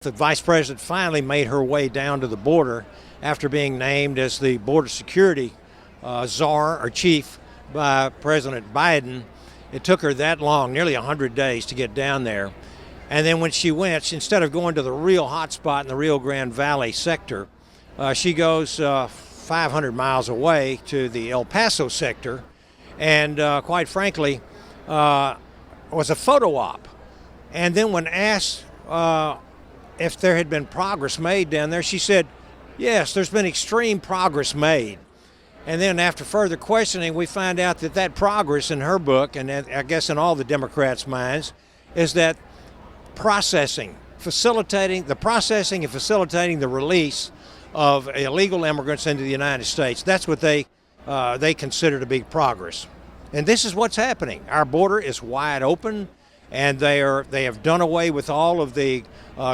The vice president finally made her way down to the border after being named as the border security czar or chief by President Biden. It took her that long, nearly 100 days, to get down there. And then when she went, instead of going to the real hot spot in the Rio Grande Valley sector, she goes 500 miles away to the El Paso sector, and quite frankly, was a photo op. And then when asked if there had been progress made down there, she said, yes, there's been extreme progress made. And then after further questioning, we find out that that progress in her book, and I guess in all the Democrats' minds, is that facilitating the release of illegal immigrants into the United States. That's what they consider to be progress. And this is what's happening. Our border is wide open, and they have done away with all of the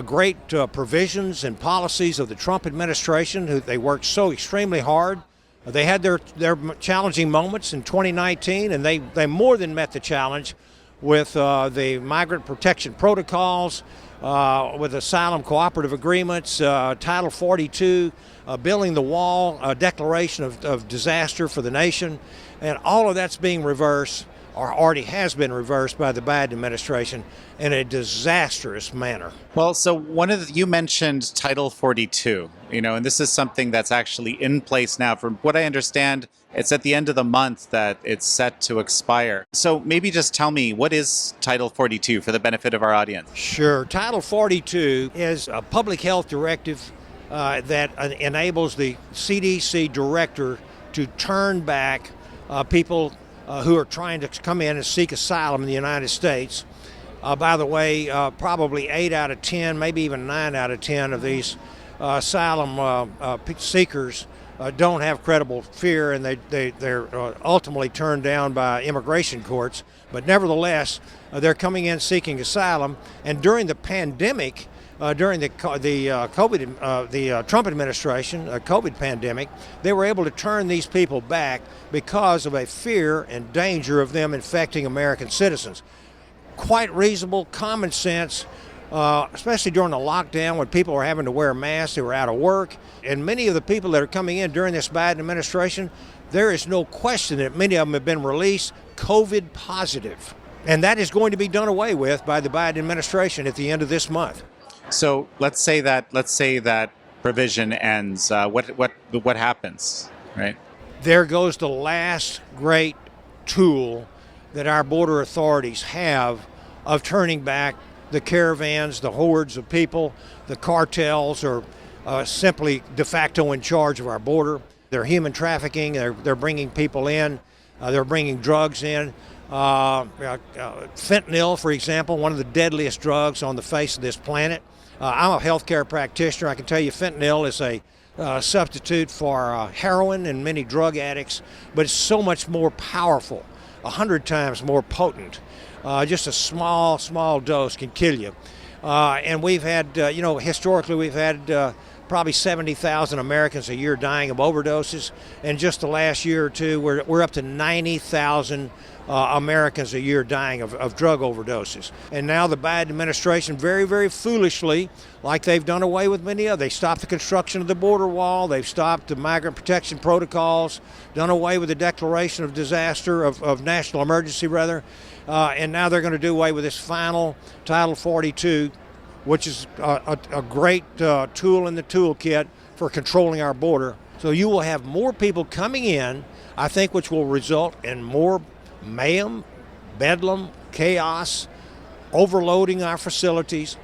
great provisions and policies of the Trump administration, who they worked so extremely hard. They had their challenging moments in 2019, and they more than met the challenge with the migrant protection protocols, with asylum cooperative agreements, Title 42, building the wall, a declaration of disaster for the nation, and all of that's being reversed, or already has been reversed by the Biden administration in a disastrous manner. Well, so you mentioned Title 42, and this is something that's actually in place now. From what I understand, it's at the end of the month that it's set to expire. So maybe just tell me, what is Title 42 for the benefit of our audience? Sure. Title 42 is a public health directive that enables the CDC director to turn back people who are trying to come in and seek asylum in the United States. By the way, probably 8 out of 10, maybe even 9 out of 10 of these asylum seekers don't have credible fear, and they're ultimately turned down by immigration courts. But nevertheless, they're coming in seeking asylum. And during the pandemic, during the Trump administration, COVID pandemic, they were able to turn these people back because of a fear and danger of them infecting American citizens. Quite reasonable, common sense, especially during the lockdown when people were having to wear masks, they were out of work. And many of the people that are coming in during this Biden administration, there is no question that many of them have been released COVID positive. And that is going to be done away with by the Biden administration at the end of this month. So let's say that provision ends. What happens, right? There goes the last great tool that our border authorities have of turning back the caravans, the hordes of people. The cartels are simply de facto in charge of our border. They're human trafficking. They're bringing people in. They're bringing drugs in. Fentanyl, for example, one of the deadliest drugs on the face of this planet. I'm a healthcare practitioner. I can tell you fentanyl is a substitute for heroin in many drug addicts, but it's so much more powerful, 100 times more potent. Just a small dose can kill you. And we've had, historically we've had probably 70,000 Americans a year dying of overdoses. And just the last year or two, we're up to 90,000 Americans a year dying of drug overdoses. And now the Biden administration, very, very foolishly, like they've done away with many others, they stopped the construction of the border wall, they've stopped the migrant protection protocols, done away with the declaration of disaster, of national emergency rather, and now they're going to do away with this final Title 42, which is a great tool in the toolkit for controlling our border. So you will have more people coming in, I think, which will result in more mayhem, bedlam, chaos, overloading our facilities,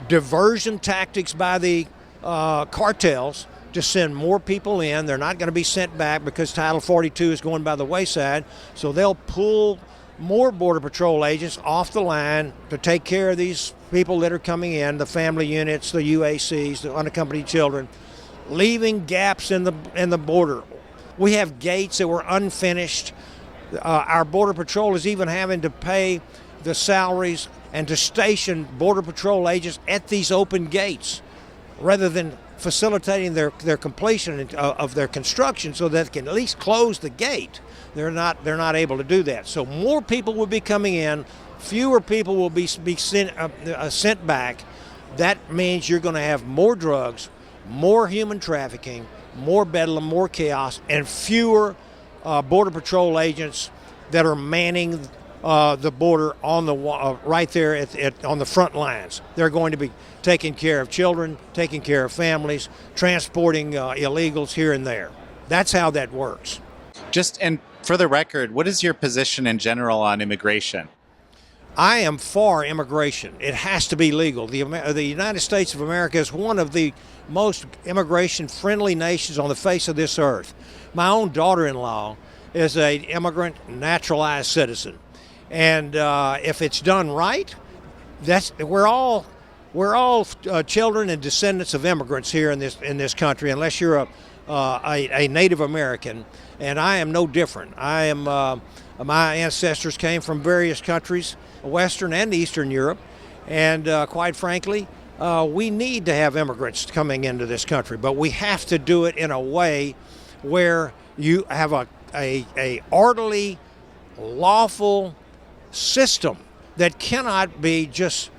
diversion tactics by the cartels to send more people in. They're not going to be sent back because Title 42 is going by the wayside, so they'll pull more Border Patrol agents off the line to take care of these people that are coming in, the family units, the UACs, the unaccompanied children, leaving gaps in the border. We have gates that were unfinished. Our Border Patrol is even having to pay the salaries and to station Border Patrol agents at these open gates rather than facilitating their completion of their construction so that they can at least close the gate. They're not able to do that. So more people will be coming in, fewer people will be sent back. that means you're going to have more drugs, more human trafficking, more bedlam, more chaos, and fewer Border Patrol agents that are manning the border on the right there on the front lines. They're going to be taking care of children, taking care of families, transporting illegals here and there. That's how that works. And for the record, what is your position in general on immigration? I am for immigration. It has to be legal. The United States of America is one of the most immigration-friendly nations on the face of this earth. My own daughter-in-law is an immigrant naturalized citizen. And if it's done right, we're all children and descendants of immigrants here in this country, unless you're a Native American, and I am no different. My ancestors came from various countries, Western and Eastern Europe, and quite frankly, we need to have immigrants coming into this country, but we have to do it in a way where you have a orderly, lawful system that cannot be just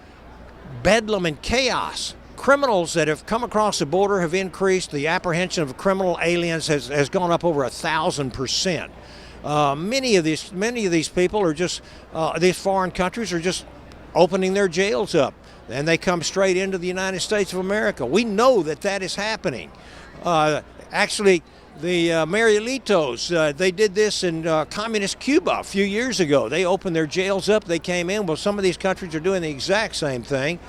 bedlam and chaos. Criminals that have come across the border have increased. The apprehension of criminal aliens has gone up over 1,000%. Many of these people are just these foreign countries are just opening their jails up, and they come straight into the United States of America. We know that is happening. Actually, the Marielitos, they did this in communist Cuba a few years ago. They opened their jails up, they came in. Well, some of these countries are doing the exact same thing,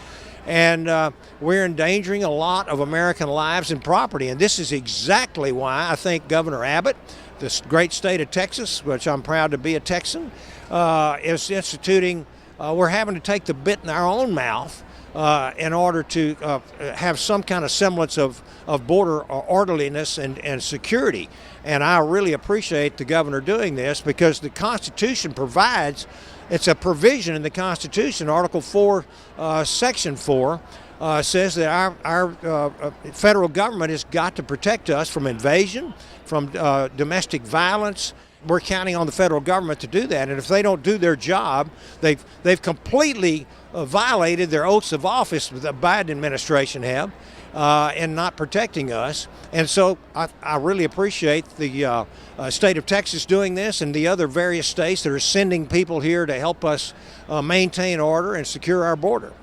and we're endangering a lot of American lives and property. And this is exactly why I think Governor Abbott, this great state of Texas, which I'm proud to be a Texan, is instituting, we're having to take the bit in our own mouth in order to have some kind of semblance of border orderliness and security. And I really appreciate the governor doing this, because the Constitution provides, it's a provision in the Constitution, Article 4, Section 4, says that our federal government has got to protect us from invasion, from domestic violence. We're counting on the federal government to do that, and if they don't do their job, they've completely violated their oaths of office, the Biden administration have, in not protecting us. And so I really appreciate the state of Texas doing this, and the other various states that are sending people here to help us maintain order and secure our border.